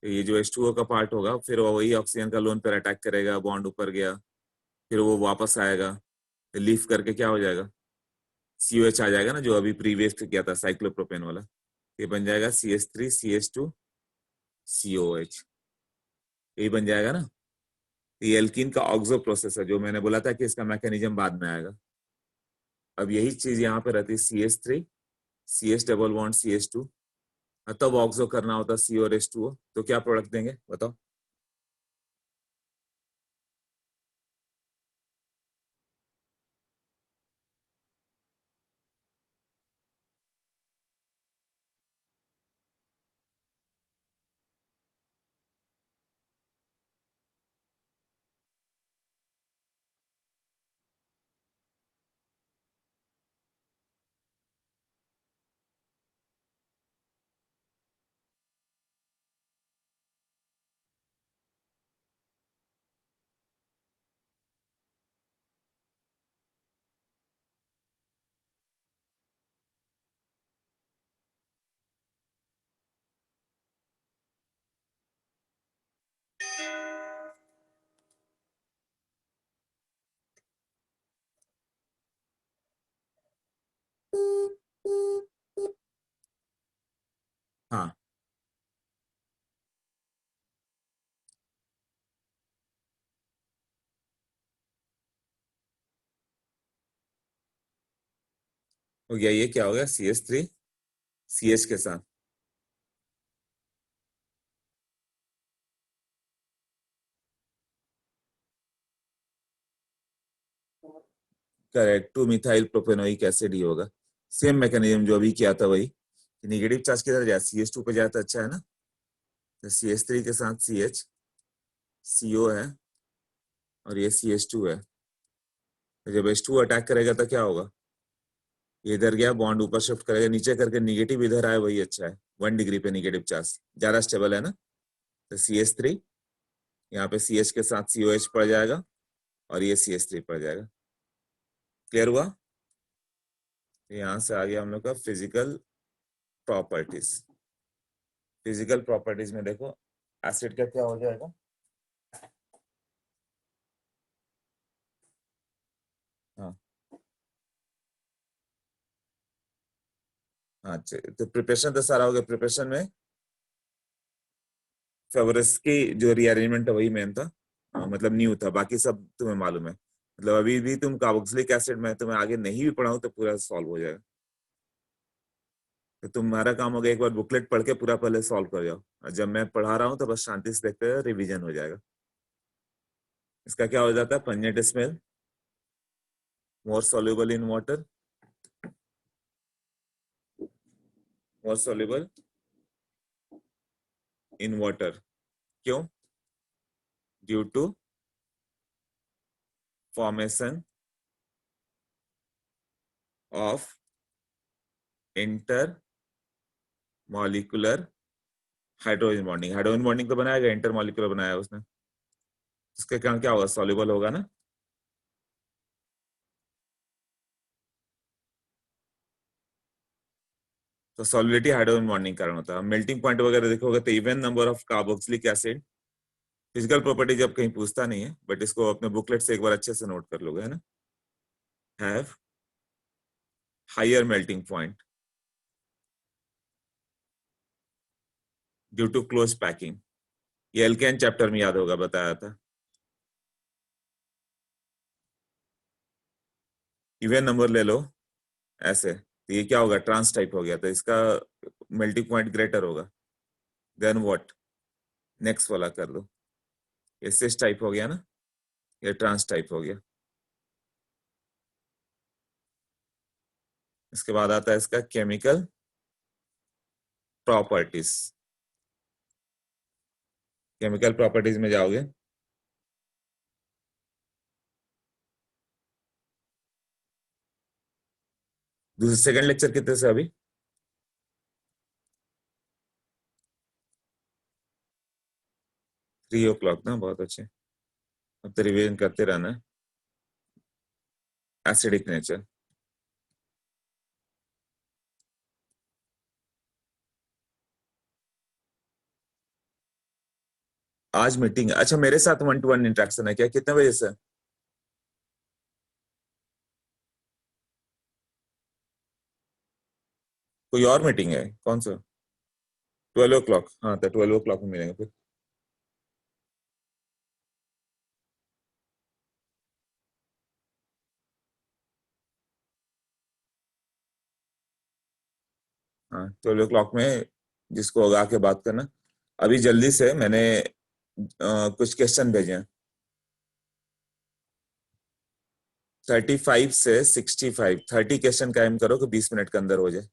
तो ये जो H2O का पार्ट होगा फिर वो वही ऑक्सीजन का लोन पर अटैक करेगा, बॉन्ड ऊपर गया, फिर वो वापस आएगा, लीफ करके क्या हो जाएगा, COH आ जाएगा ना, जो अभी प्रीवियस पे किया था साइक्लोप्रोपेन वाला। ये बन जाएगा CH3CH2COH, यही बन जाएगा ना। ये एल्कीन का ऑक्सो प्रोसेस है, जो मैंने बोला था कि इसका मैकेनिज्म बाद में आएगा। अब यही चीज यहाँ पे रहती है, CH3 CH double bond CH2, तब ऑक्सो करना होता C और H2O, तो क्या प्रोडक्ट देंगे बताओ। हाँ, हो गया, ये क्या हो गया, CH3CH के साथ, करेक्ट, 2 मिथाइल प्रोपेनोइक एसिड ही होगा। सेम मैकेनिज्म जो अभी किया था वही, निगेटिव चार्ज किधर जाए, CH2 पे जाए तो अच्छा है ना। तो CH3 के साथ CH, CO है और ये CH2 है। तो जब H2 अटैक करेगा तो क्या होगा, ये इधर गया, बॉन्ड ऊपर शिफ्ट करेगा, नीचे करके निगेटिव इधर आए वही अच्छा है, 1 डिग्री पे निगेटिव चार्ज ज्यादा स्टेबल है ना। तो CH3 यहाँ पे CH के साथ COH पड़ जाएगा और ये CH3 पड़ जाएगा। क्लियर हुआ? तो यहाँ से आ गया हम लोग का फिजिकल प्रॉपर्टीज। फिजिकल प्रॉपर्टीज में देखो एसिड का क्या हो जाएगा, हाँ हाँ, तो प्रिपरेशन तो सारा हो गया। प्रिपरेशन में फेवरस की जो रीअरेंजमेंट है वही मेन था, मतलब न्यू था, बाकी सब तुम्हें मालूम है। मतलब अभी भी तुम कार्बोक्सिलिक एसिड में तुम्हें आगे नहीं भी पढ़ाऊं तो पूरा सॉल्व हो जाएगा। तो तुम्हारा काम हो गया एक बार बुकलेट पढ़ के पूरा पहले सॉल्व कर जाओ, और जब मैं पढ़ा रहा हूँ तो बस शांति से देखते हुए रिवीजन हो जाएगा। इसका क्या हो जाता है, pungent smell, more soluble in water, more soluble in water. क्यों? Due to formation of inter molecular hydrogen bonding. Hydrogen bonding तो बनाया गया, इंटर मॉलिक्यूलर बनाया उसने, उसके कारण क्या होगा, सॉल्युबल होगा ना। तो सॉलिबिलिटी हाइड्रोजन बॉन्डिंग कारण होता है। मेल्टिंग पॉइंट वगैरह देखोगे तो even number of carboxylic acid physical property जब कहीं पूछता नहीं है, बट इसको अपने बुकलेट से एक बार अच्छे से नोट कर लोगे, है ना। Have higher melting point due to close packing. ये एल्केन चैप्टर में याद होगा, बताया था। इवन नंबर ले लो ऐसे, तो ये क्या होगा, ट्रांस टाइप हो गया, तो इसका मेल्टिंग पॉइंट ग्रेटर होगा। देन व्हाट, नेक्स्ट वाला कर दो, ये सिस टाइप हो गया ना, ये ट्रांस टाइप हो गया। इसके बाद आता है इसका केमिकल प्रॉपर्टीज। केमिकल प्रॉपर्टीज में जाओगे, दूसरे सेकंड लेक्चर कितने से अभी? 3 o'clock ना, बहुत अच्छे। अब तो रिवीजन करते रहना है। Acidic nature. आज मीटिंग, अच्छा मेरे साथ 1-to-1 इंटरेक्शन है क्या, कितने बजे से? कोई और मीटिंग है, कौन सा? 12 o'clock, हाँ तो 12 o'clock में मिलेंगे फिर। हाँ 12 o'clock में, जिसको होगा आके बात करना। अभी जल्दी से मैंने कुछ क्वेश्चन भेजे हैं। 35 से 65, 30 क्वेश्चन कायम करो कि 20 मिनट के अंदर हो जाए।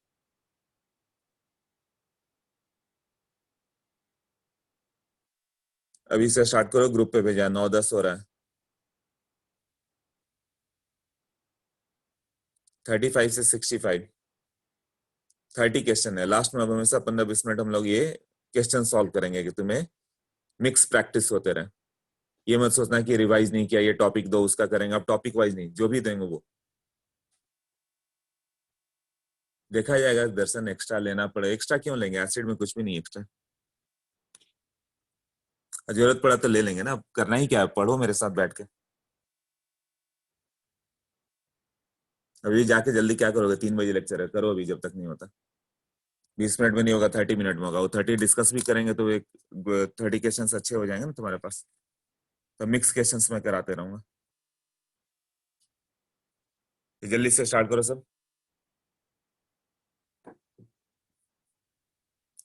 अभी से स्टार्ट करो, ग्रुप पे भेजा, 9-10 हो रहा है। 35 से 65, 30 क्वेश्चन है। लास्ट में अब हमेशा 15-20 मिनट हम लोग ये क्वेश्चन सॉल्व करेंगे कि तुम्हें मिक्स प्रैक्टिस होते रहे। ये मत सोचना कि रिवाइज नहीं किया, ये टॉपिक दो उसका करेंगे, अब टॉपिक वाइज नहीं, जो भी देंगे वो देखा जाएगा। दर्शन एक्स्ट्रा लेना पड़े, एक्स्ट्रा क्यों लेंगे, एसिड में कुछ भी नहीं एक्स्ट्रा। जरूरत पड़ा तो ले लेंगे ना, अब करना ही क्या है, पढ़ो मेरे साथ बैठ के। अभी जाके जल्दी क्या करोगे, 3 बजे लेक्चर है, करो अभी जब तक नहीं होता। 20 मिनट में नहीं होगा, 30 मिनट में होगा, वो 30 डिस्कस भी करेंगे तो एक 30 क्वेश्चन अच्छे हो जाएंगे ना तुम्हारे पास। तो मिक्स क्वेश्चंस में कराते रहूंगा। तो जल्दी से स्टार्ट करो सब।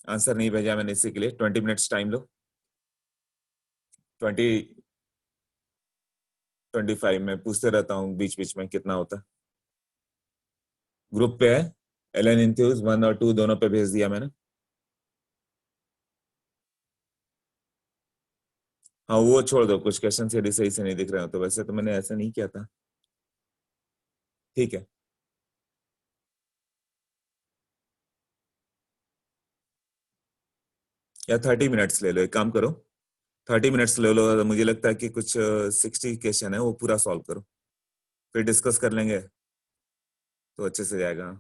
आंसर नहीं भेजा मैंने इसी के लिए, 20 मिनट्स टाइम लो। 20-25 में पूछते रहता हूँ बीच बीच में कितना होता है। ग्रुप पे है, एलन इंथ्यूज 1 और 2 दोनों पे भेज दिया मैंने। हाँ वो छोड़ दो, कुछ क्वेश्चन यदि सही से नहीं दिख रहे हो तो, वैसे तो मैंने ऐसा नहीं किया था। ठीक है, या 30 मिनट्स ले लो, एक काम करो, 30 मिनट्स ले लो। मुझे लगता है कि कुछ 60 क्वेश्चन है, वो पूरा सॉल्व करो, फिर डिस्कस कर लेंगे तो अच्छे से जाएगा।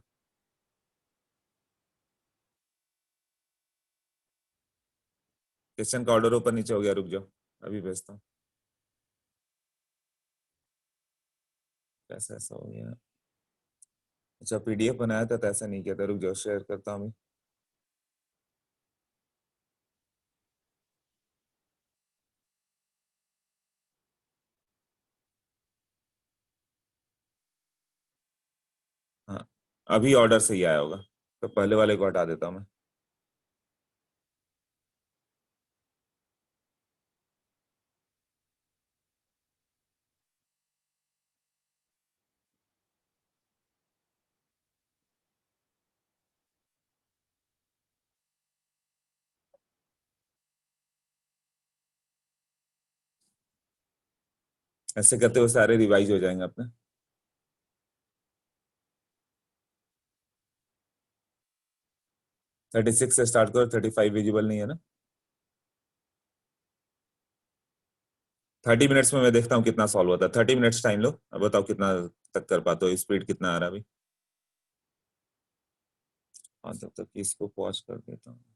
क्वेश्चन का ऑर्डर ऊपर नीचे हो गया, रुक जाओ अभी भेजता हूँ। कैसा ऐसा हो गया, अच्छा पीडीएफ बनाया था तो ऐसा नहीं किया था, रुक जाओ शेयर करता हूँ। हाँ अभी ऑर्डर सही आया होगा, तो पहले वाले को हटा देता हूँ मैं। ऐसे करते हुए सारे रिवाइज हो जाएंगे अपने। 36 से स्टार्ट करो, 35 विजिबल नहीं है ना। 30 मिनट्स में मैं देखता हूँ कितना सॉल्व होता है। 30 मिनट्स टाइम लो, अब बताओ कितना तक कर पाते हो, स्पीड कितना आ रहा है अभी। हाँ तब तक इसको पॉज कर देता हूँ।